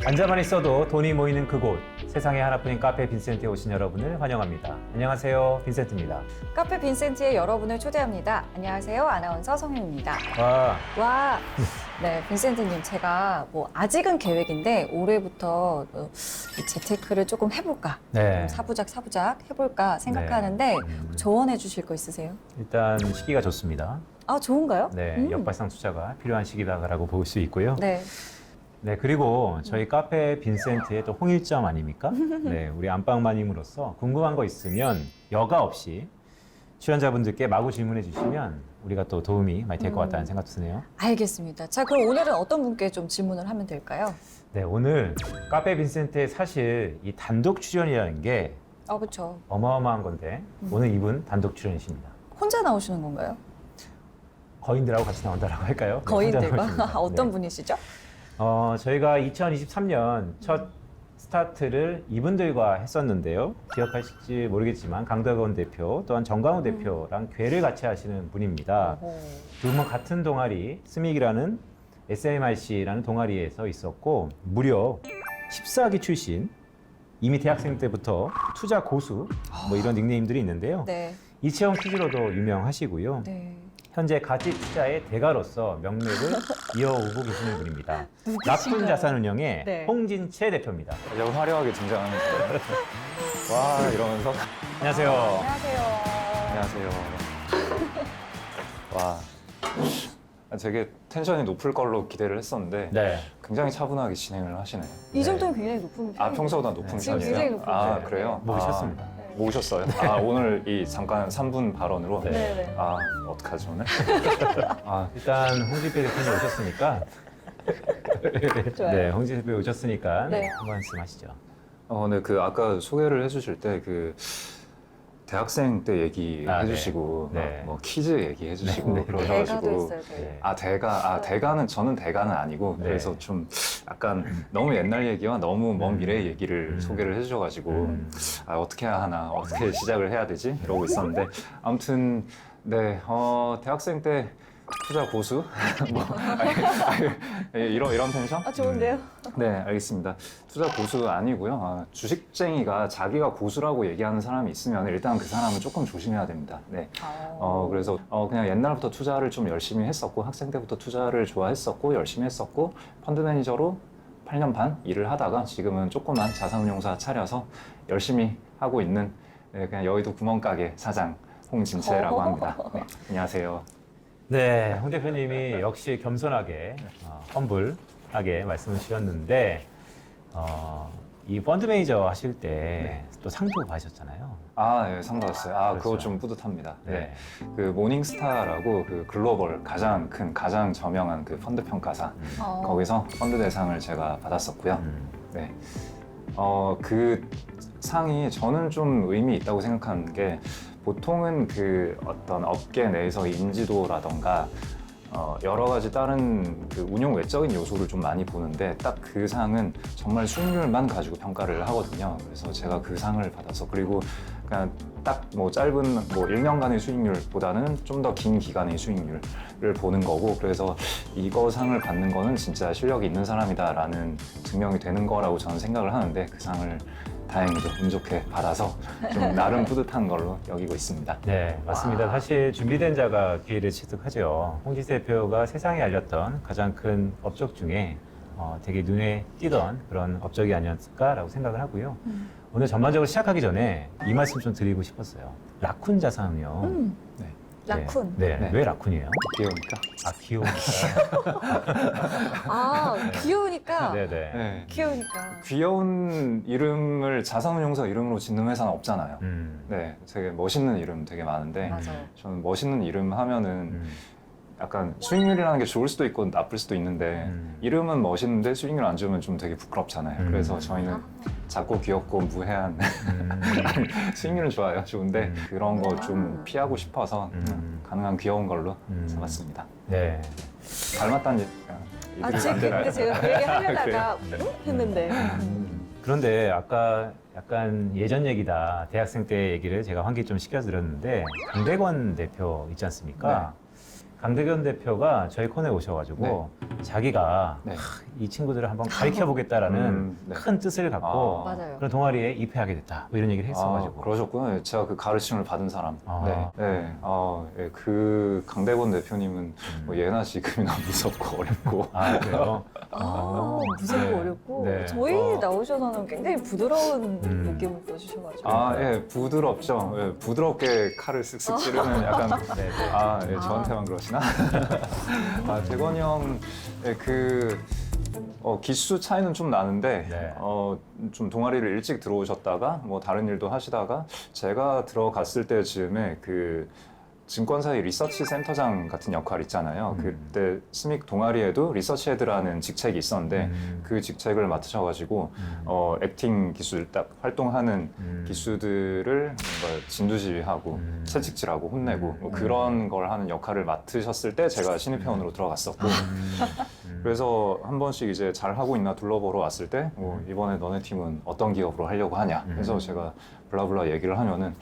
앉아만 있어도 돈이 모이는 그곳, 세상에 하나뿐인 카페 빈센트에 오신 여러분을 환영합니다. 안녕하세요, 빈센트입니다. 카페 빈센트에 여러분을 초대합니다. 안녕하세요, 아나운서 성윤입니다. 와, 네, 빈센트님, 제가 아직은 계획인데 올해부터 이 재테크를 조금 해볼까, 네. 사부작 해볼까 생각하는데 네. 조언해 주실 거 있으세요? 일단 시기가 좋습니다. 아, 좋은가요? 네, 역발상 투자가 필요한 시기다라고 볼 수 있고요. 네. 네, 그리고 저희 카페 빈센트의 또 홍일점 아닙니까? 네, 우리 안방마님으로서 궁금한 거 있으면 여과 없이 출연자분들께 마구 질문해 주시면 우리가 또 도움이 많이 될 것 같다는 생각도 드네요. 알겠습니다. 자, 그럼 오늘은 어떤 분께 좀 질문을 하면 될까요? 네, 오늘 카페 빈센트에 사실 이 단독 출연이라는 게 그렇죠. 어마어마한 건데 오늘 이분 단독 출연이십니다. 혼자 나오시는 건가요? 거인들하고 같이 나온다라고 할까요? 네, 혼자 거인들과? 나오십니다. 어떤 네. 분이시죠? 저희가 2023년 첫 스타트를 이분들과 했었는데요. 기억하실지 모르겠지만 강덕원 대표 또한 정강호 대표랑 괴를 같이 하시는 분입니다. 두 분 같은 동아리 스믹이라는 SMIC라는 동아리에서 있었고 무려 14기 출신, 이미 대학생 때부터 투자 고수 뭐 이런 닉네임들이 있는데요. 네. 이채원 퀴즈로도 유명하시고요. 네. 현재 가치 투자의 대가로서 명맥을 이어오고 계시는 분입니다. 누구신가요? 라쿤 자산운용의 네. 홍진채 대표입니다. 여기 화려하게 등장하는 거예요. 와 이러면서 안녕하세요. 안녕하세요. 안녕하세요. 와 되게 텐션이 높을 걸로 기대를 했었는데 네. 굉장히 차분하게 진행을 하시네요. 이 정도는 굉장히 높은 편이에요. 평소보다 높은 네. 지금 편이에요? 굉장히 높은 아 편이에요. 그래요? 모으셨습니다. 모으셨어요? 오늘 이 잠깐 3분 발언으로? 네. 네네. 어떡하지 오늘? 아 일단 홍진채 대표님 오셨으니까 좋아요. 네, 홍진채 대표 오셨으니까 네. 한 말씀 하시죠. 네, 아까 소개를 해주실 때 대학생 때 얘기해 네. 주시고 네. 뭐 퀴즈 얘기해 주시고 네. 대가도 그러셔가지고 있어요. 네. 대가는 저는 대가는 아니고 네. 그래서 좀 약간 너무 옛날 얘기와 너무 먼 미래의 얘기를 소개를 해주셔가지고 어떻게 해야 하나 어떻게 시작을 해야 되지 이러고 있었는데 아무튼 네 대학생 때 투자 고수 뭐 이런 텐션? 좋은데요? 네, 알겠습니다. 투자 고수 아니고요. 주식쟁이가 자기가 고수라고 얘기하는 사람이 있으면 일단 그 사람은 조금 조심해야 됩니다. 네. 그래서 그냥 옛날부터 투자를 좀 열심히 했었고 학생 때부터 투자를 좋아했었고 열심히 했었고 펀드 매니저로 8년 반 일을 하다가 지금은 조그만 자산운용사 차려서 열심히 하고 있는 그냥 여의도 구멍가게 사장 홍진채라고 합니다. 네, 안녕하세요. 네, 홍 대표님이 역시 겸손하게, 험블하게 말씀을 주셨는데, 이 펀드 매니저 하실 때 또 상도 받으셨잖아요. 네, 상 받았어요. 그거 그렇죠. 좀 뿌듯합니다. 네. 네. 모닝스타라고 글로벌 가장 저명한 펀드 평가사 거기서 펀드 대상을 제가 받았었고요. 네. 그 상이 저는 좀 의미 있다고 생각하는 게 보통은 어떤 업계 내에서 인지도라던가 여러 가지 다른 운용 외적인 요소를 좀 많이 보는데 딱 그 상은 정말 수익률만 가지고 평가를 하거든요. 그래서 제가 그 상을 받아서 그리고 그냥 딱 짧은 1년간의 수익률보다는 좀 더 긴 기간의 수익률을 보는 거고 그래서 이거 상을 받는 거는 진짜 실력이 있는 사람이다라는 증명이 되는 거라고 저는 생각을 하는데 그 상을 다행히도 운 좋게 받아서 좀 나름 뿌듯한 걸로 여기고 있습니다. 네, 맞습니다. 사실 준비된 자가 기회를 취득하죠. 홍진채 대표가 세상에 알렸던 가장 큰 업적 중에 되게 눈에 띄던 그런 업적이 아니었을까라고 생각을 하고요. 오늘 전반적으로 시작하기 전에 이 말씀 좀 드리고 싶었어요. 라쿤 자산운용. 네. 라쿤. 네, 네. 왜 라쿤이에요? 귀여우니까. 귀여우니까. 귀여우니까. 네네. 네. 귀여우니까. 귀여운 이름을 자산운용사 이름으로 짓는 회사는 없잖아요. 음. 네, 되게 멋있는 이름 되게 많은데 맞아요. 저는 멋있는 이름 하면은 약간 수익률이라는 게 좋을 수도 있고 나쁠 수도 있는데 이름은 멋있는데 수익률 안 주면 좀 되게 부끄럽잖아요. 그래서 저희는 작고 귀엽고 무해한 수익률은 좋아요, 좋은데 그런 거 좀 피하고 싶어서 가능한 귀여운 걸로 잡았습니다. 네. 닮았다는 얘기를 지금 안 되나요? 근데 제가 그 얘기 하려다가 그래요? 했는데. 그런데 아까 약간 예전 얘기다, 대학생 때 얘기를 제가 환기 좀 시켜드렸는데 강대건 대표 있지 않습니까? 강대건 대표가 저희 코너에 오셔가지고 자기가 네. 이 친구들을 한번 가르쳐보겠다라는 네. 큰 뜻을 갖고 맞아요. 그런 동아리에 입회하게 됐다. 뭐 이런 얘기를 했어가지고. 그러셨구나. 제가 그 가르침을 받은 사람. 아. 예, 그 강대건 대표님은 뭐 예나 지금이나 무섭고 어렵고. 아, 그래요? 무섭고 네. 어렵고 네. 저희 나오셔서는 굉장히 부드러운 느낌을 주셔가지고 부드럽죠. 예, 부드럽게 칼을 쓱쓱 찌르는 약간. 네, 네. 저한테만 그러시나? 대건이 형, 기수 차이는 좀 나는데, 네. 좀 동아리를 일찍 들어오셨다가, 뭐 다른 일도 하시다가, 제가 들어갔을 때쯤에 증권사의 리서치 센터장 같은 역할 있잖아요. 그때 스믹 동아리에도 리서치 헤드라는 직책이 있었는데 그 직책을 맡으셔가지고 액팅 기술 딱 활동하는 기수들을 뭔가 진두지휘하고 채찍질하고 혼내고 뭐 그런 걸 하는 역할을 맡으셨을 때 제가 신입회원으로 들어갔었고 그래서 한 번씩 이제 잘 하고 있나 둘러보러 왔을 때 이번에 너네 팀은 어떤 기업으로 하려고 하냐. 그래서 제가 블라블라 얘기를 하면은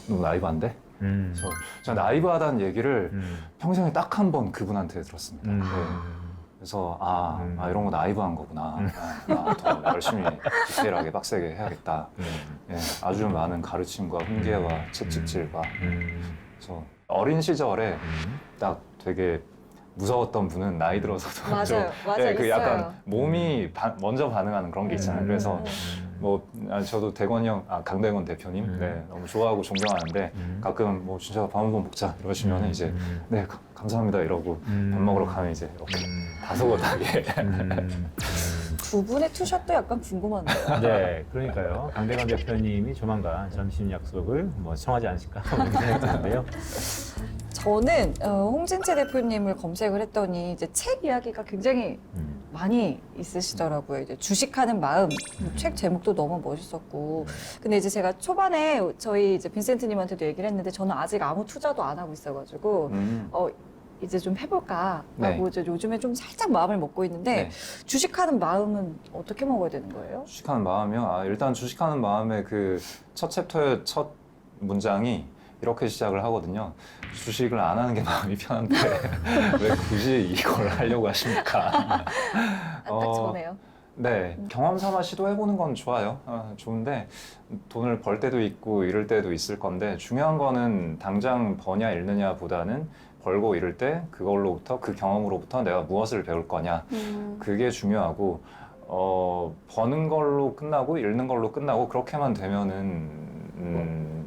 너무 나이브한데? 그래서 제가 나이브하다는 얘기를 평생에 딱 한 번 그분한테 들었습니다. 네. 그래서 이런 거 나이브한 거구나. 더 열심히 디테일하게 빡세게 해야겠다. 예, 아주 많은 가르침과 훈계와 채찍질과 그래서 어린 시절에 딱 되게 무서웠던 분은 나이 들어서도 맞아요. 예, 있어요. 약간 몸이 먼저 반응하는 그런 게 있잖아요. 그래서 저도 대건이 형, 강대건 대표님, 너무 좋아하고 존경하는데 가끔 진짜 밥 한번 먹자 이러시면 이제 네 감사합니다 이러고 밥 먹으러 가면 이제 이렇게 다소곳하게 두 분의 투샷도 약간 궁금한데요. 네, 그러니까요. 강대건 대표님이 조만간 점심 약속을 청하지 않으실까 이렇게 생각이 드는데요. 저는 홍진채 대표님을 검색을 했더니 이제 책 이야기가 굉장히 많이 있으시더라고요. 이제 주식하는 마음 책 제목도 너무 멋있었고, 근데 이제 제가 초반에 저희 이제 빈센트님한테도 얘기를 했는데 저는 아직 아무 투자도 안 하고 있어가지고 이제 좀 해볼까라고 네. 이제 요즘에 좀 살짝 마음을 먹고 있는데 네. 주식하는 마음은 어떻게 먹어야 되는 거예요? 주식하는 마음이요? 일단 주식하는 마음의 그 첫 챕터의 첫 문장이 이렇게 시작을 하거든요. 주식을 안 하는 게 마음이 편한데 왜 굳이 이걸 하려고 하십니까? 딱 저네요. 네, 경험 삼아 시도해보는 건 좋아요. 좋은데 돈을 벌 때도 있고 잃을 때도 있을 건데 중요한 거는 당장 버냐 잃느냐보다는 벌고 잃을 때 그걸로부터 그 경험으로부터 내가 무엇을 배울 거냐 그게 중요하고 버는 걸로 끝나고 잃는 걸로 끝나고 그렇게만 되면은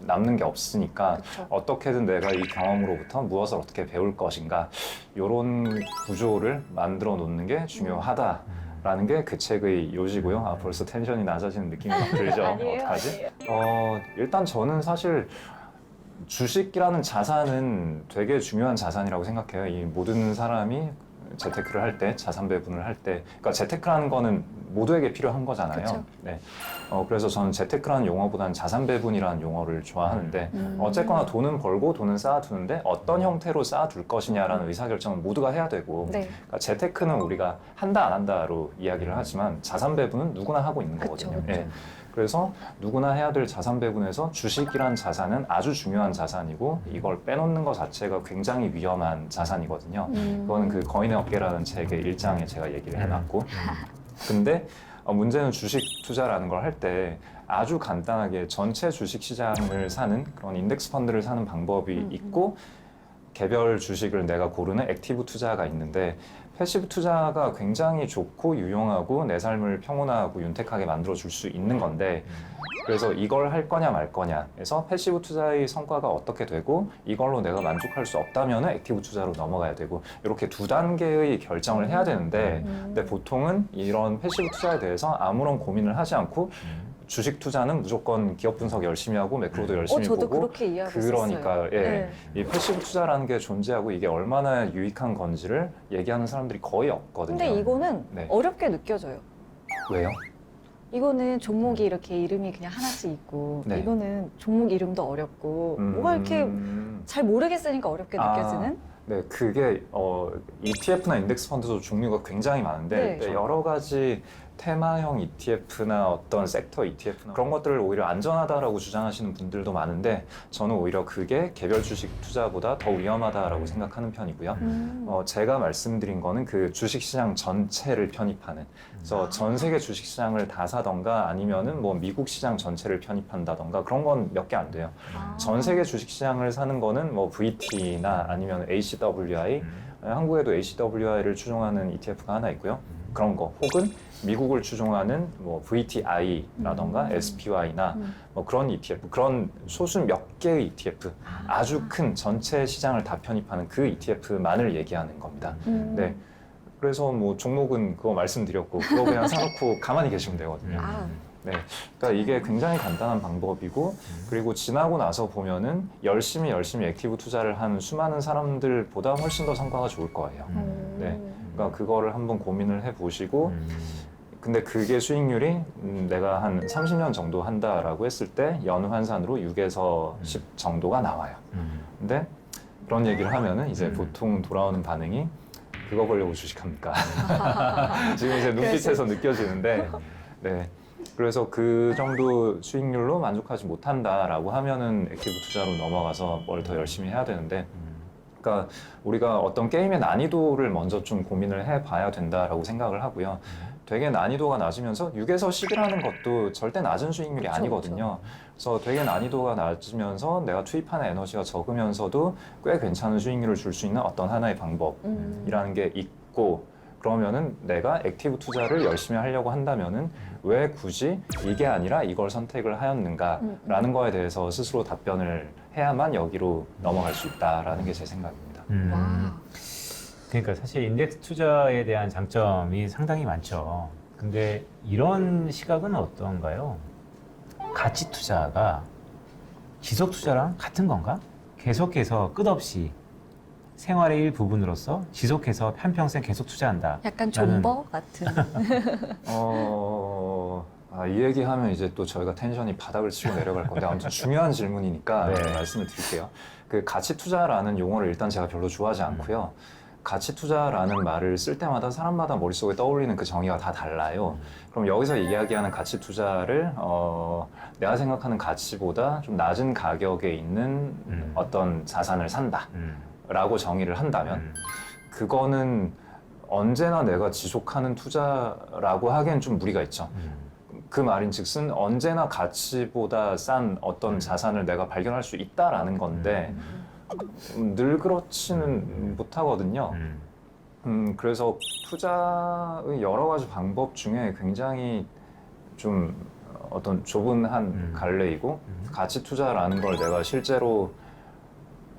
남는 게 없으니까 그쵸. 어떻게든 내가 이 경험으로부터 무엇을 어떻게 배울 것인가 이런 구조를 만들어 놓는 게 중요하다라는 게 그 책의 요지고요. 벌써 텐션이 낮아지는 느낌이 막 들죠? 아니에요, 어떡하지? 일단 저는 사실 주식이라는 자산은 되게 중요한 자산이라고 생각해요. 이 모든 사람이 재테크를 할 때, 자산 배분을 할 때, 그러니까 재테크라는 거는 모두에게 필요한 거잖아요. 그쵸. 네. 그래서 저는 재테크라는 용어보다는 자산 배분이라는 용어를 좋아하는데, 어쨌거나 돈은 벌고 돈은 쌓아두는데 어떤 형태로 쌓아둘 것이냐라는 의사결정은 모두가 해야 되고, 네. 그러니까 재테크는 우리가 한다 안 한다로 이야기를 하지만 자산 배분은 누구나 하고 있는 그쵸, 거거든요. 그쵸. 예. 그래서 누구나 해야 될 자산 배분에서 주식이란 자산은 아주 중요한 자산이고 이걸 빼놓는 것 자체가 굉장히 위험한 자산이거든요. 그거는 그 거인의 어깨라는 책의 1장에 제가 얘기를 해놨고 근데 문제는 주식 투자라는 걸 할 때 아주 간단하게 전체 주식 시장을 사는 그런 인덱스 펀드를 사는 방법이 있고 개별 주식을 내가 고르는 액티브 투자가 있는데 패시브 투자가 굉장히 좋고 유용하고 내 삶을 평온하고 윤택하게 만들어줄 수 있는 건데 그래서 이걸 할 거냐 말 거냐에서 패시브 투자의 성과가 어떻게 되고 이걸로 내가 만족할 수 없다면 액티브 투자로 넘어가야 되고 이렇게 두 단계의 결정을 해야 되는데 근데 보통은 이런 패시브 투자에 대해서 아무런 고민을 하지 않고 주식 투자는 무조건 기업 분석 열심히 하고 매크로도 열심히 저도 보고 그렇게 이해하고 그러니까 있었어요. 예, 네. 이 패시브 투자라는 게 존재하고 이게 얼마나 유익한 건지를 얘기하는 사람들이 거의 없거든요. 근데 이거는 네. 어렵게 느껴져요. 왜요? 이거는 종목이 이렇게 이름이 그냥 하나씩 있고 네. 이거는 종목 이름도 어렵고 뭐가 이렇게 잘 모르겠으니까 어렵게 느껴지는? 네, 그게 ETF나 인덱스 펀드도 종류가 굉장히 많은데 네. 여러 가지 테마형 ETF나 어떤 섹터 ETF나 그런 것들을 오히려 안전하다라고 주장하시는 분들도 많은데 저는 오히려 그게 개별 주식 투자보다 더 위험하다라고 생각하는 편이고요. 제가 말씀드린 거는 그 주식시장 전체를 편입하는, 그래서 전 세계 주식시장을 다 사던가 아니면은 뭐 미국 시장 전체를 편입한다던가 그런 건 몇 개 안 돼요. 전 세계 주식시장을 사는 거는 뭐 VT나 아니면 ACWI, 한국에도 ACWI를 추종하는 ETF가 하나 있고요. 그런 거 혹은 미국을 추종하는 뭐 VTI라던가 SPY나 뭐 그런 ETF, 그런 소수 몇 개의 ETF, 아주 큰 전체 시장을 다 편입하는 그 ETF만을 얘기하는 겁니다. 네. 그래서 뭐 종목은 그거 말씀드렸고 그거 그냥 사놓고 가만히 계시면 되거든요. 네, 그러니까 이게 굉장히 간단한 방법이고 그리고 지나고 나서 보면은 열심히 액티브 투자를 하는 수많은 사람들보다 훨씬 더 성과가 좋을 거예요. 네, 그러니까 그거를 한번 고민을 해보시고 근데 그게 수익률이 내가 한 30년 정도 한다라고 했을 때 연환산으로 6에서 10 정도가 나와요. 근데 그런 얘기를 하면은 이제 보통 돌아오는 반응이 그거 보려고 주식합니까? 지금 이제 눈빛에서 느껴지는데 네. 그래서 그 정도 수익률로 만족하지 못한다라고 하면은 액티브 투자로 넘어가서 뭘 더 열심히 해야 되는데, 그러니까 우리가 어떤 게임의 난이도를 먼저 좀 고민을 해봐야 된다라고 생각을 하고요. 되게 난이도가 낮으면서 6에서 10이라는 것도 절대 낮은 수익률이 아니거든요. 그래서 되게 난이도가 낮으면서 내가 투입하는 에너지가 적으면서도 꽤 괜찮은 수익률을 줄 수 있는 어떤 하나의 방법이라는 게 있고, 그러면은 내가 액티브 투자를 열심히 하려고 한다면은 왜 굳이 이게 아니라 이걸 선택을 하였는가라는 거에 대해서 스스로 답변을 해야만 여기로 넘어갈 수 있다라는 게 제 생각입니다. 그러니까 사실 인덱스 투자에 대한 장점이 상당히 많죠. 근데 이런 시각은 어떤가요? 가치 투자가 지속 투자랑 같은 건가? 계속해서 끝없이 생활의 일부분으로서 지속해서 한평생 계속 투자한다. 약간 존버 같은. 이 얘기하면 이제 또 저희가 텐션이 바닥을 치고 내려갈 건데 아무튼 중요한 질문이니까 네. 말씀을 드릴게요. 그 가치 투자라는 용어를 일단 제가 별로 좋아하지 않고요. 가치 투자라는 말을 쓸 때마다 사람마다 머릿속에 떠올리는 그 정의가 다 달라요. 그럼 여기서 이야기하는 가치 투자를 내가 생각하는 가치보다 좀 낮은 가격에 있는 어떤 자산을 산다 라고 정의를 한다면 그거는 언제나 내가 지속하는 투자라고 하기엔 좀 무리가 있죠. 그 말인 즉슨 언제나 가치보다 싼 어떤 자산을 내가 발견할 수 있다라는 건데 늘 그렇지는 못하거든요. 그래서 투자의 여러 가지 방법 중에 굉장히 좀 어떤 좁은 한 갈래이고 가치 투자라는 걸 내가 실제로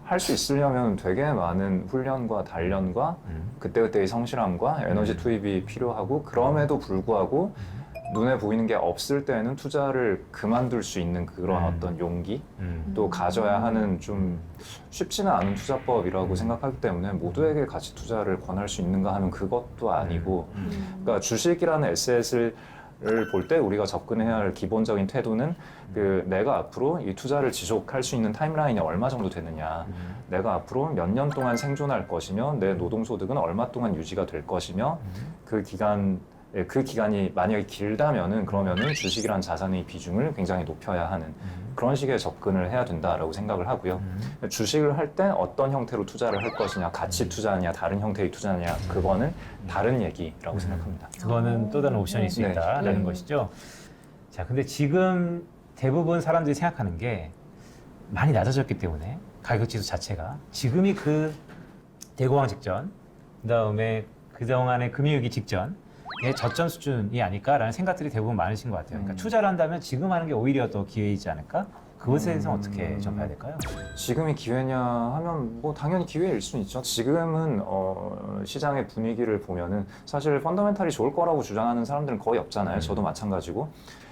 할 수 있으려면 되게 많은 훈련과 단련과 그때그때의 성실함과 에너지 투입이 필요하고 그럼에도 불구하고 눈에 보이는 게 없을 때는 투자를 그만둘 수 있는 그런 어떤 용기 또 가져야 하는 좀 쉽지는 않은 투자법이라고 생각하기 때문에 모두에게 가치 투자를 권할 수 있는가 하면 그것도 아니고 그러니까 주식이라는 에셋을 볼 때 우리가 접근해야 할 기본적인 태도는 그 내가 앞으로 이 투자를 지속할 수 있는 타임라인이 얼마 정도 되느냐 내가 앞으로 몇 년 동안 생존할 것이며 내 노동소득은 얼마 동안 유지가 될 것이며 그 기간이 만약에 길다면은 그러면은 주식이란 자산의 비중을 굉장히 높여야 하는 그런 식의 접근을 해야 된다라고 생각을 하고요. 주식을 할 때 어떤 형태로 투자를 할 것이냐, 가치 투자냐, 다른 형태의 투자냐, 그거는 다른 얘기라고 생각합니다. 그거는 또 다른 옵션일 수 네. 있다라는 것이죠. 자, 근데 지금 대부분 사람들이 생각하는 게 많이 낮아졌기 때문에 가격 지수 자체가 지금이 그 대공황 직전, 그다음에 그동안의 금융위기 직전 의 저점 수준이 아닐까라는 생각들이 대부분 많으신 것 같아요. 그러니까 투자를 한다면 지금 하는 게 오히려 더 기회이지 않을까? 그것에 대해서 어떻게 좀 봐야 될까요? 지금이 기회냐 하면 뭐 당연히 기회일 수는 있죠. 지금은 시장의 분위기를 보면은 사실 펀더멘탈이 좋을 거라고 주장하는 사람들은 거의 없잖아요. 저도 마찬가지고.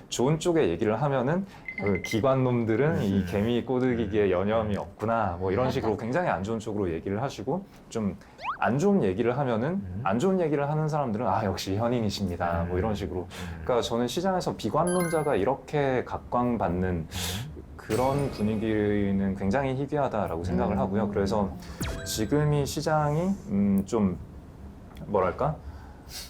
좋은 쪽에 얘기를 하면은 그 기관놈들은 이 개미 꼬드기기에 여념이 없구나 뭐 이런 식으로 굉장히 안 좋은 쪽으로 얘기를 하시고 좀 안 좋은 얘기를 하면은 안 좋은 얘기를 하는 사람들은 역시 현인이십니다 뭐 이런 식으로. 그러니까 저는 시장에서 비관론자가 이렇게 각광받는 그런 분위기는 굉장히 희귀하다라고 생각을 하고요. 그래서 지금이 시장이 좀 뭐랄까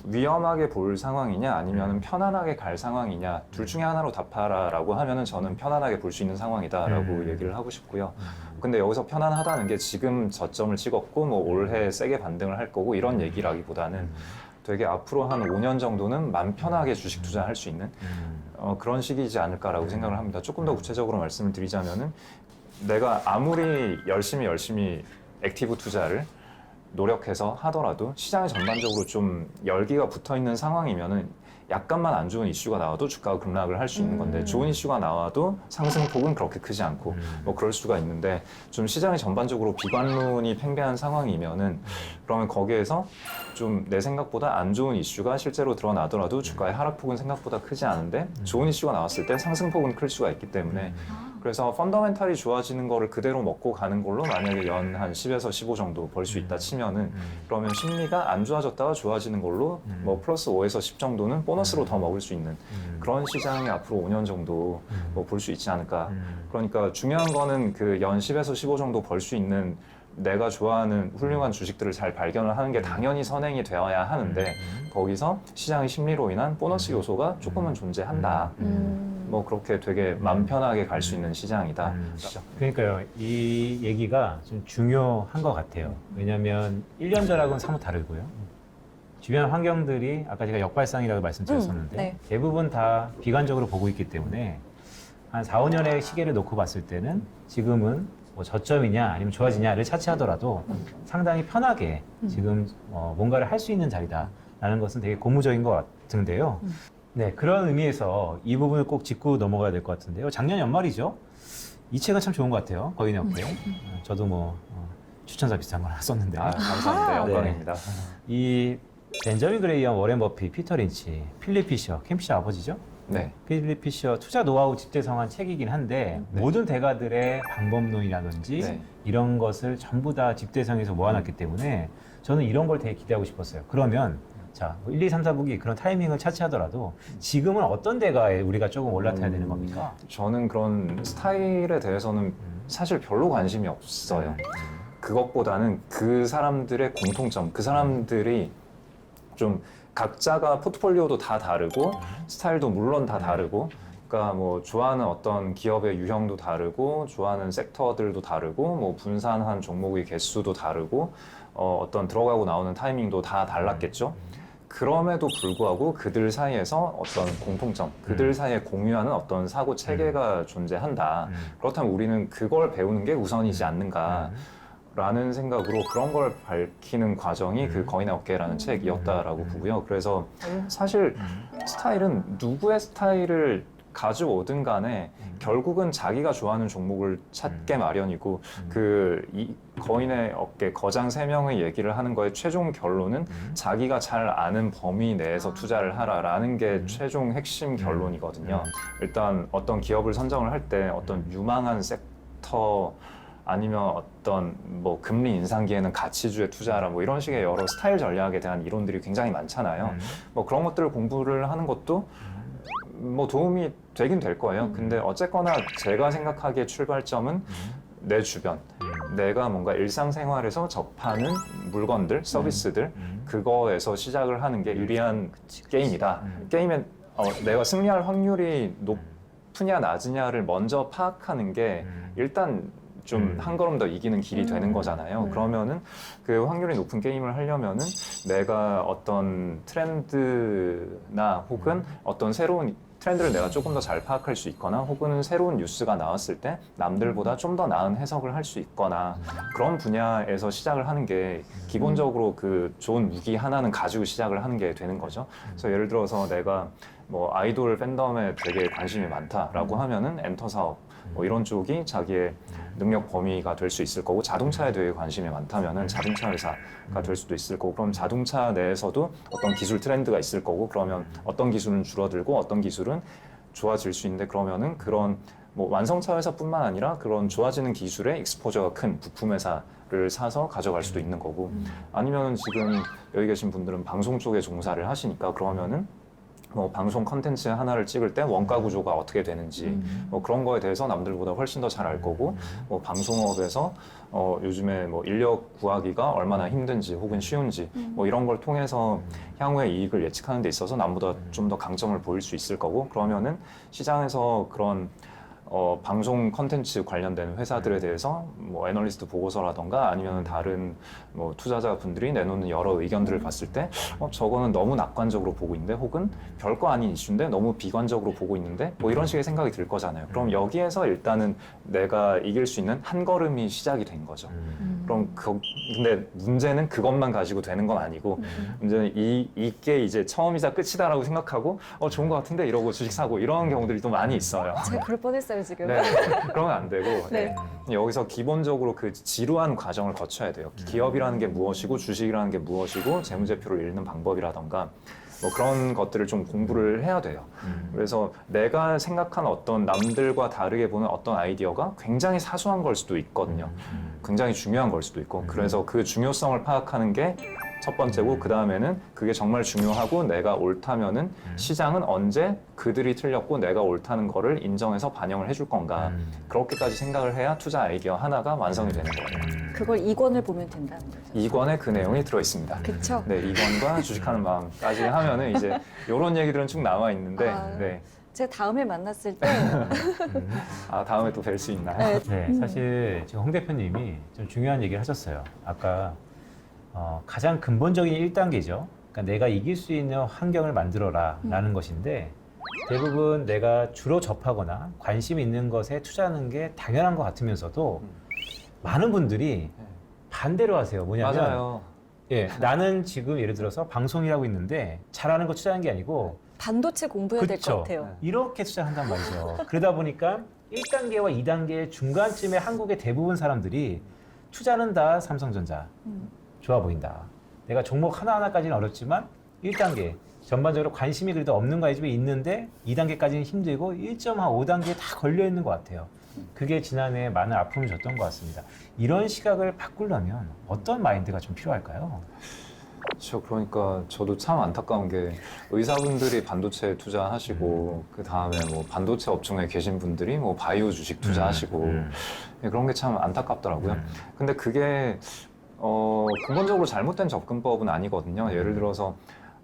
위험하게 볼 상황이냐 아니면 편안하게 갈 상황이냐 둘 중에 하나로 답하라라고 하면은 저는 편안하게 볼 수 있는 상황이다라고 얘기를 하고 싶고요. 근데 여기서 편안하다는 게 지금 저점을 찍었고 뭐 올해 세게 반등을 할 거고 이런 얘기라기보다는 되게 앞으로 한 5년 정도는 맘 편하게 주식 투자할 수 있는 그런 시기이지 않을까라고 생각을 합니다. 조금 더 구체적으로 말씀을 드리자면은 내가 아무리 열심히 액티브 투자를 노력해서 하더라도 시장에 전반적으로 좀 열기가 붙어 있는 상황이면은 약간만 안 좋은 이슈가 나와도 주가가 급락을 할 수 있는 건데 좋은 이슈가 나와도 상승폭은 그렇게 크지 않고 뭐 그럴 수가 있는데 좀 시장이 전반적으로 비관론이 팽배한 상황이면은 그러면 거기에서 좀 내 생각보다 안 좋은 이슈가 실제로 드러나더라도 주가의 하락폭은 생각보다 크지 않은데 좋은 이슈가 나왔을 때 상승폭은 클 수가 있기 때문에 그래서 펀더멘탈이 좋아지는 거를 그대로 먹고 가는 걸로 만약에 연 한 10에서 15 정도 벌 수 있다 치면은 그러면 심리가 안 좋아졌다가 좋아지는 걸로 뭐 플러스 5에서 10 정도는 보너스로 더 먹을 수 있는 그런 시장이 앞으로 5년 정도 뭐 볼 수 있지 않을까. 그러니까 중요한 거는 그 연 10에서 15 정도 벌 수 있는 내가 좋아하는 훌륭한 주식들을 잘 발견을 하는 게 당연히 선행이 되어야 하는데 거기서 시장의 심리로 인한 보너스 요소가 조금은 존재한다. 뭐 그렇게 되게 맘 편하게 갈 수 있는 시장이다. 그러니까요, 이 얘기가 좀 중요한 것 같아요. 왜냐하면 1년 전하고는 사뭇 다르고요. 주변 환경들이 아까 제가 역발상이라고 말씀드렸었는데 네. 대부분 다 비관적으로 보고 있기 때문에 한 4, 5년의 시계를 놓고 봤을 때는 지금은 뭐 저점이냐 아니면 좋아지냐를 차치하더라도 상당히 편하게 지금 뭔가를 할 수 있는 자리다라는 것은 되게 고무적인 것 같은데요. 네, 그런 의미에서 이 부분을 꼭 짚고 넘어가야 될 것 같은데요. 작년 연말이죠. 이 책은 참 좋은 것 같아요. 거인의 어깨. 저도 뭐 추천사 비슷한 걸 썼는데. 아, 감사합니다. 영광입니다. 이 벤저민 그레이엄, 워렌 버핏, 피터 린치, 필립 피셔, 캠피셔 아버지죠? 네. 필립 피셔 투자 노하우 집대성한 책이긴 한데 모든 대가들의 방법론이라든지 네. 이런 것을 전부 다 집대성에서 모아놨기 때문에 저는 이런 걸 되게 기대하고 싶었어요. 그러면 자, 1, 2, 3, 4분기 그런 타이밍을 차치하더라도 지금은 어떤 대가에 우리가 조금 올라타야 되는 겁니까? 저는 그런 스타일에 대해서는 사실 별로 관심이 없어요. 그것보다는 그 사람들의 공통점, 그 사람들이 좀 각자가 포트폴리오도 다 다르고 스타일도 물론 다 다르고 그러니까 뭐 좋아하는 어떤 기업의 유형도 다르고 좋아하는 섹터들도 다르고 뭐 분산한 종목의 개수도 다르고 어떤 들어가고 나오는 타이밍도 다 달랐겠죠. 그럼에도 불구하고 그들 사이에서 어떤 공통점, 그들 사이에 공유하는 어떤 사고 체계가 존재한다. 그렇다면 우리는 그걸 배우는 게 우선이지 않는가. 라는 생각으로 그런 걸 밝히는 과정이 그 거인의 어깨라는 책이었다라고 보고요. 그래서 사실 스타일은 누구의 스타일을 가져오든 간에 결국은 자기가 좋아하는 종목을 찾게 마련이고 이 거인의 어깨 거장 3명의 얘기를 하는 거의 최종 결론은 자기가 잘 아는 범위 내에서 투자를 하라라는 게 최종 핵심 결론이거든요. 일단 어떤 기업을 선정을 할 때 어떤 유망한 섹터 아니면 어떤 뭐 금리 인상기에는 가치주에 투자하라 뭐 이런 식의 여러 스타일 전략에 대한 이론들이 굉장히 많잖아요. 뭐 그런 것들을 공부를 하는 것도 뭐 도움이 되긴 될 거예요. 근데 어쨌거나 제가 생각하기에 출발점은 내 주변, 내가 뭔가 일상생활에서 접하는 물건들, 서비스들 그거에서 시작을 하는 게 유리한 게임이다. 게임엔 내가 승리할 확률이 높으냐 낮으냐를 먼저 파악하는 게 일단 좀 한 걸음 더 이기는 길이 되는 거잖아요. 그러면은 그 확률이 높은 게임을 하려면은 내가 어떤 트렌드나 혹은 어떤 새로운 트렌드를 내가 조금 더 잘 파악할 수 있거나 혹은 새로운 뉴스가 나왔을 때 남들보다 좀 더 나은 해석을 할 수 있거나 그런 분야에서 시작을 하는 게 기본적으로 그 좋은 무기 하나는 가지고 시작을 하는 게 되는 거죠. 그래서 예를 들어서 내가 뭐 아이돌 팬덤에 되게 관심이 많다라고 하면은 엔터 사업 뭐 이런 쪽이 자기의 능력 범위가 될 수 있을 거고 자동차에 되게 관심이 많다면은 자동차 회사가 될 수도 있을 거고 그럼 자동차 내에서도 어떤 기술 트렌드가 있을 거고 그러면 어떤 기술은 줄어들고 어떤 기술은 좋아질 수 있는데 그러면은 그런 뭐 완성차 회사뿐만 아니라 그런 좋아지는 기술에 익스포저가 큰 부품 회사를 사서 가져갈 수도 있는 거고 아니면은 지금 여기 계신 분들은 방송 쪽에 종사를 하시니까 그러면은 뭐 방송 컨텐츠 하나를 찍을 때 원가 구조가 어떻게 되는지 뭐 그런 거에 대해서 남들보다 훨씬 더 잘 알 거고 뭐 방송업에서 요즘에 뭐 인력 구하기가 얼마나 힘든지 혹은 쉬운지 뭐 이런 걸 통해서 향후의 이익을 예측하는 데 있어서 남보다 좀 더 강점을 보일 수 있을 거고 그러면은 시장에서 그런 방송 컨텐츠 관련된 회사들에 대해서 뭐 애널리스트 보고서라던가 아니면 다른 뭐 투자자분들이 내놓는 여러 의견들을 봤을 때 저거는 너무 낙관적으로 보고 있는데 혹은 별거 아닌 이슈인데 너무 비관적으로 보고 있는데 뭐 이런 식의 생각이 들 거잖아요. 그럼 여기에서 일단은 내가 이길 수 있는 한 걸음이 시작이 된 거죠. 그럼 근데 문제는 그것만 가지고 되는 건 아니고 문제는 이게 이제 처음이자 끝이다라고 생각하고 좋은 것 같은데 이러고 주식 사고 이런 경우들이 또 많이 있어요. 제가 그럴 뻔했어요 지금. 네, 그러면 안 되고 네. 여기서 기본적으로 그 지루한 과정을 거쳐야 돼요. 기업이라는 게 무엇이고 주식이라는 게 무엇이고 재무제표를 읽는 방법이라던가 뭐 그런 것들을 좀 공부를 해야 돼요. 그래서 내가 생각한 어떤 남들과 다르게 보는 어떤 아이디어가 굉장히 사소한 걸 수도 있거든요. 굉장히 중요한 걸 수도 있고 그래서 그 중요성을 파악하는 게 첫 번째고 그 다음에는 그게 정말 중요하고 내가 옳다면은 시장은 언제 그들이 틀렸고 내가 옳다는 거를 인정해서 반영을 해줄 건가 그렇게까지 생각을 해야 투자 아이디어 하나가 완성이 되는 거예요. 그걸 2권을 보면 된다는 거죠. 2권에 그 내용이 들어있습니다. 그쵸? 네, 2권과 주식하는 마음까지 하면은 이제 이런 얘기들은 쭉 남아 있는데 네. 제가 다음에 만났을 때 다음에 또 뵐 수 있나요? 네. 네, 사실 지금 홍 대표님이 좀 중요한 얘기를 하셨어요. 아까 가장 근본적인 1단계죠. 그러니까 내가 이길 수 있는 환경을 만들어라 라는 것인데 대부분 내가 주로 접하거나 관심 있는 것에 투자하는 게 당연한 것 같으면서도 많은 분들이 반대로 하세요. 뭐냐면 맞아요. 예, 나는 지금 예를 들어서 방송이라고 있는데 잘하는 거 투자하는 게 아니고 반도체 공부해야 될 것 그쵸. 같아요. 이렇게 투자한단 말이죠. 그러다 보니까 1단계와 2단계 중간쯤에 한국의 대부분 사람들이 투자는 다 삼성전자 좋아 보인다. 내가 종목 하나하나까지는 어렵지만 1단계 전반적으로 관심이 그래도 없는 거에 집에 있는데 2단계까지는 힘들고 1.5단계에 다 걸려 있는 것 같아요. 그게 지난해 많은 아픔을 줬던 것 같습니다. 이런 시각을 바꾸려면 어떤 마인드가 좀 필요할까요? 그렇죠. 그러니까 저도 참 안타까운 게 의사분들이 반도체 투자하시고 그 다음에 뭐 반도체 업종에 계신 분들이 뭐 바이오 주식 투자하시고 그런 게 참 안타깝더라고요. 근데 그게 근본적으로 잘못된 접근법은 아니거든요. 예를 들어서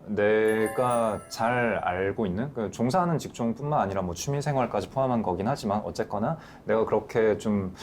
내가 잘 알고 있는 종사하는 직종뿐만 아니라 뭐 취미생활까지 포함한 거긴 하지만 어쨌거나 내가 그렇게 좀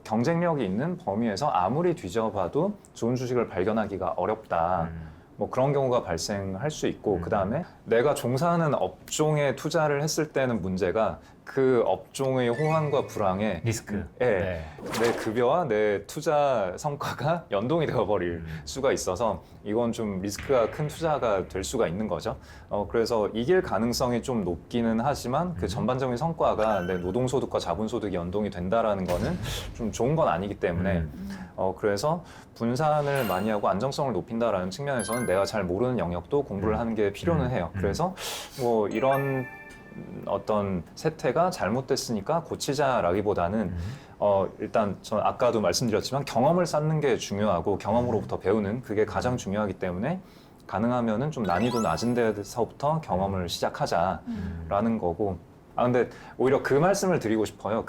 경쟁력이 있는 범위에서 아무리 뒤져봐도 좋은 주식을 발견하기가 어렵다. 뭐 그런 경우가 발생할 수 있고 그 다음에 내가 종사하는 업종에 투자를 했을 때는 문제가 그 업종의 호황과 불황에 리스크. 네. 내 급여와 내 투자 성과가 연동이 되어버릴 수가 있어서 이건 좀 리스크가 큰 투자가 될 수가 있는 거죠. 그래서 이길 가능성이 좀 높기는 하지만 그 전반적인 성과가 내 노동소득과 자본소득이 연동이 된다라는 거는 좀 좋은 건 아니기 때문에 그래서 분산을 많이 하고 안정성을 높인다라는 측면에서는 내가 잘 모르는 영역도 공부를 하는 게 필요는 해요. 그래서 뭐 이런 어떤 세태가 잘못됐으니까 고치자라기보다는 일단 전 아까도 말씀드렸지만 경험을 쌓는 게 중요하고 경험으로부터 배우는 그게 가장 중요하기 때문에 가능하면은 좀 난이도 낮은 데서부터 경험을 시작하자라는 거고 근데 오히려 그 말씀을 드리고 싶어요.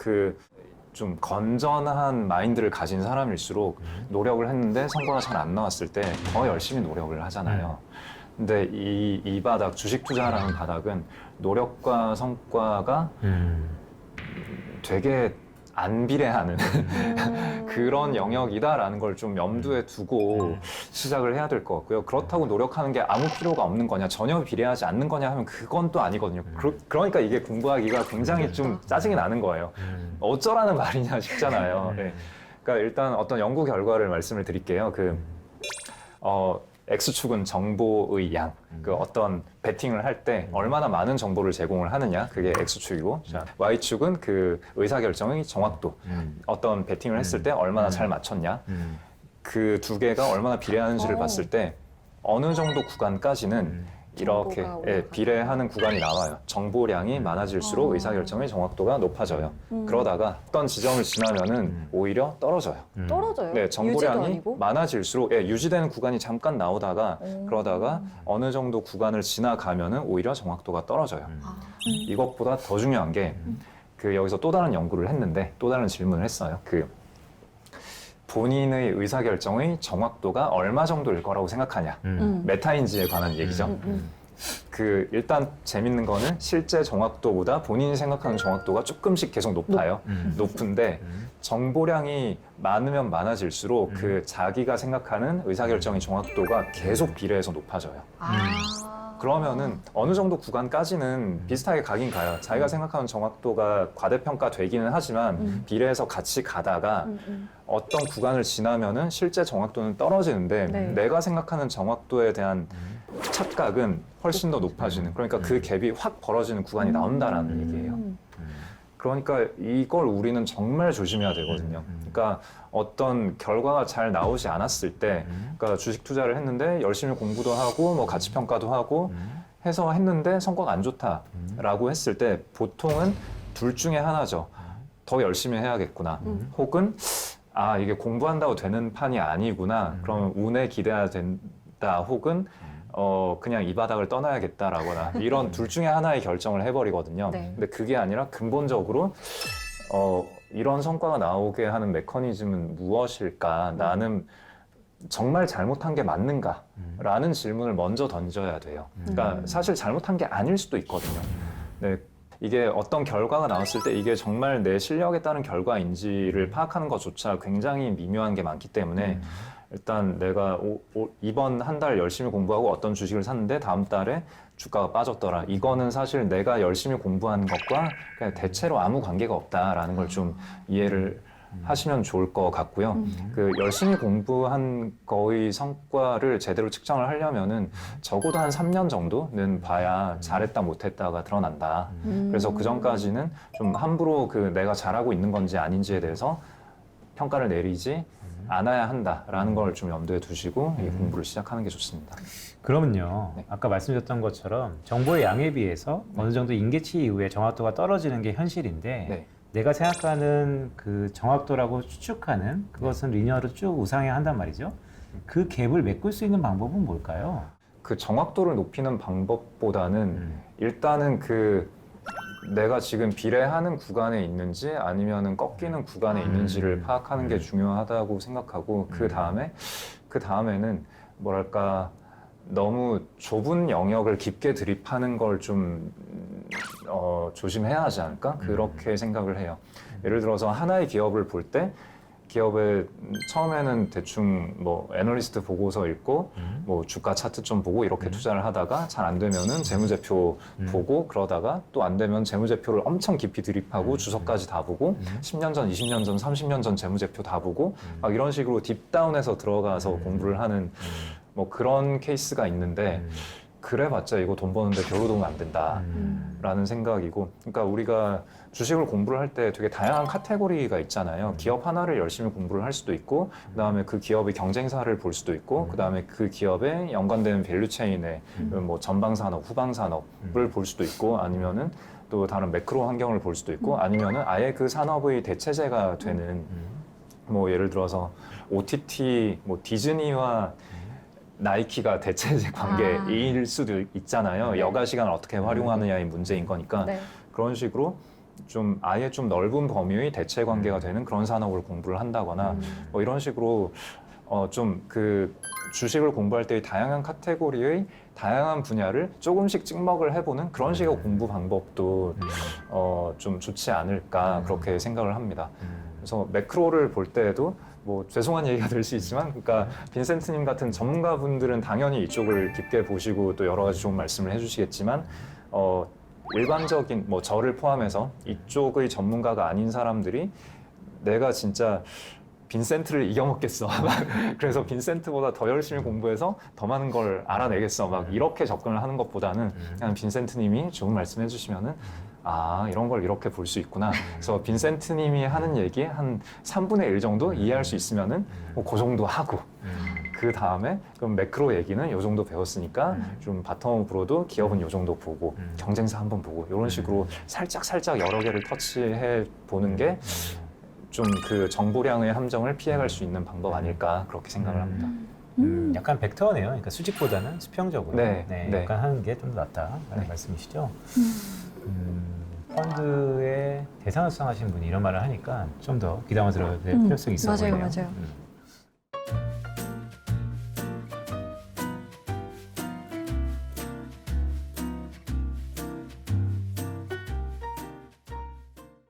좀 건전한 마인드를 가진 사람일수록 노력을 했는데 성과가 잘 안 나왔을 때 더 열심히 노력을 하잖아요. 근데 이 바닥, 주식 투자라는 바닥은 노력과 성과가 되게 안 비례하는 그런 영역이다라는 걸 좀 염두에 두고 시작을 해야 될 것 같고요. 그렇다고 노력하는 게 아무 필요가 없는 거냐, 전혀 비례하지 않는 거냐 하면 그건 또 아니거든요. 그러니까 이게 공부하기가 굉장히 좀 짜증이 나는 거예요. 어쩌라는 말이냐 싶잖아요. 네. 그러니까 일단 어떤 연구 결과를 말씀을 드릴게요. X축은 정보의 양, 어떤 베팅을 할 때 얼마나 많은 정보를 제공을 하느냐, 그게 X축이고, Y축은 그 의사결정의 정확도, 어떤 베팅을 했을 때 얼마나 잘 맞췄냐, 그 두 개가 얼마나 비례하는지를 봤을 때 어느 정도 구간까지는 이렇게 정보가 예, 올라가고. 비례하는 구간이 나와요. 정보량이 많아질수록 어. 의사결정의 정확도가 높아져요. 그러다가 어떤 지점을 지나면은 오히려 떨어져요. 떨어져요? 네, 유지도 정보량이 아니고? 많아질수록 예, 유지되는 구간이 잠깐 나오다가 오. 그러다가 어느 정도 구간을 지나가면은 오히려 정확도가 떨어져요. 아, 이것보다 더 중요한 게 그 여기서 또 다른 연구를 했는데 또 다른 질문을 했어요. 그 본인의 의사결정의 정확도가 얼마 정도일 거라고 생각하냐. 메타인지에 관한 얘기죠. 그 일단 재밌는 거는 실제 정확도보다 본인이 생각하는 정확도가 조금씩 계속 높아요. 높은데 정보량이 많으면 많아질수록 그 자기가 생각하는 의사결정의 정확도가 계속 비례해서 높아져요. 그러면은 어느 정도 구간까지는 비슷하게 가긴 가요. 자기가 생각하는 정확도가 과대평가되기는 하지만 비례해서 같이 가다가 어떤 구간을 지나면은 실제 정확도는 떨어지는데 네. 내가 생각하는 정확도에 대한 착각은 훨씬 더 높아지는, 그러니까 그 갭이 확 벌어지는 구간이 나온다라는 얘기예요. 그러니까 이걸 우리는 정말 조심해야 되거든요. 그러니까 어떤 결과가 잘 나오지 않았을 때, 그러니까 주식 투자를 했는데 열심히 공부도 하고 뭐 가치 평가도 하고 해서 했는데 성과가 안 좋다라고 했을 때 보통은 둘 중에 하나죠. 더 열심히 해야겠구나. 혹은 아, 이게 공부한다고 되는 판이 아니구나. 그러면 운에 기대야 된다. 혹은 그냥 이 바닥을 떠나야겠다라거나 이런 둘 중에 하나의 결정을 해버리거든요. 네. 근데 그게 아니라 근본적으로 이런 성과가 나오게 하는 메커니즘은 무엇일까? 나는 정말 잘못한 게 맞는가? 라는 질문을 먼저 던져야 돼요. 그러니까 사실 잘못한 게 아닐 수도 있거든요. 네. 이게 어떤 결과가 나왔을 때 이게 정말 내 실력에 따른 결과인지를 파악하는 것조차 굉장히 미묘한 게 많기 때문에 일단 내가 이번 한 달 열심히 공부하고 어떤 주식을 샀는데 다음 달에 주가가 빠졌더라. 이거는 사실 내가 열심히 공부한 것과 그냥 대체로 아무 관계가 없다라는 걸 좀 이해를 하시면 좋을 것 같고요. 그 열심히 공부한 거의 성과를 제대로 측정을 하려면은 적어도 한 3년 정도는 봐야 잘했다 못했다가 드러난다. 그래서 그 전까지는 좀 함부로 그 내가 잘하고 있는 건지 아닌지에 대해서 평가를 내리지 않아야 한다라는 걸 좀 염두에 두시고 이 공부를 시작하는 게 좋습니다. 그러면요, 네. 아까 말씀드렸던 것처럼 정보의 양에 비해서 어느 정도 인계치 이후에 정확도가 떨어지는 게 현실인데 네. 내가 생각하는 그 정확도라고 추측하는 그것은 리니어로 쭉 우상향 한단 말이죠. 그 갭을 메꿀 수 있는 방법은 뭘까요? 그 정확도를 높이는 방법보다는 일단은 그 내가 지금 비례하는 구간에 있는지 아니면은 꺾이는 구간에 있는지를 파악하는 게 중요하다고 생각하고 그 다음에는 뭐랄까 너무 좁은 영역을 깊게 드립하는 걸 좀 조심해야 하지 않을까? 그렇게 생각을 해요. 예를 들어서 하나의 기업을 볼 때 기업의 처음에는 대충 뭐 애널리스트 보고서 읽고 뭐 주가 차트 좀 보고 이렇게 투자를 하다가 잘 안 되면은 재무제표 보고 그러다가 또 안 되면 재무제표를 엄청 깊이 드립하고 주석까지 다 보고 10년 전, 20년 전, 30년 전 재무제표 다 보고 막 이런 식으로 딥다운해서 들어가서 공부를 하는 뭐 그런 케이스가 있는데 그래봤자 이거 돈 버는데 별로 도움이 안 된다라는 생각이고, 그러니까 우리가 주식을 공부를 할 때 되게 다양한 카테고리가 있잖아요. 기업 하나를 열심히 공부를 할 수도 있고, 그다음에 그 기업의 경쟁사를 볼 수도 있고, 그다음에 그 기업에 연관된 밸류체인의 뭐 전방산업, 후방산업을 볼 수도 있고, 아니면은 또 다른 매크로 환경을 볼 수도 있고, 아니면은 아예 그 산업의 대체제가 되는 뭐 예를 들어서 OTT, 뭐 디즈니와 나이키가 대체제 관계일 수도 있잖아요. 네. 여가 시간을 어떻게 활용하느냐의 문제인 거니까 네. 그런 식으로 좀 아예 좀 넓은 범위의 대체 관계가 되는 그런 산업을 공부를 한다거나 뭐 이런 식으로 좀 그 주식을 공부할 때의 다양한 카테고리의 다양한 분야를 조금씩 찍먹을 해보는 그런 식의 공부 방법도 좀 좋지 않을까 그렇게 생각을 합니다. 그래서 매크로를 볼 때에도 뭐 죄송한 얘기가 될 수 있지만, 그러니까 빈센트님 같은 전문가분들은 당연히 이쪽을 깊게 보시고 또 여러 가지 좋은 말씀을 해주시겠지만, 일반적인 뭐 저를 포함해서 이쪽의 전문가가 아닌 사람들이 내가 진짜 빈센트를 이겨먹겠어. 그래서 빈센트보다 더 열심히 공부해서 더 많은 걸 알아내겠어. 막 이렇게 접근을 하는 것보다는 그냥 빈센트님이 좋은 말씀 해주시면은 아, 이런 걸 이렇게 볼 수 있구나. 그래서 빈센트님이 하는 얘기 한 3분의 1 정도 이해할 수 있으면은 뭐 그 정도 하고 그 다음에 그럼 매크로 얘기는 요 정도 배웠으니까 좀 바텀으로도 기업은 요 정도 보고 경쟁사 한번 보고 이런 식으로 살짝 여러 개를 터치해 보는 게 좀 그 정보량의 함정을 피해갈 수 있는 방법 아닐까 그렇게 생각을 합니다. 약간 벡터네요. 그러니까 수직보다는 수평적으로 네, 네. 약간 하는 게 좀 더 낫다라는 네. 말씀이시죠. 펀드의 대상을 수상하신 분이 이런 말을 하니까 좀 더 귀담아 들어야 될 필요성이 있어 맞아요, 보이네요. 맞아요.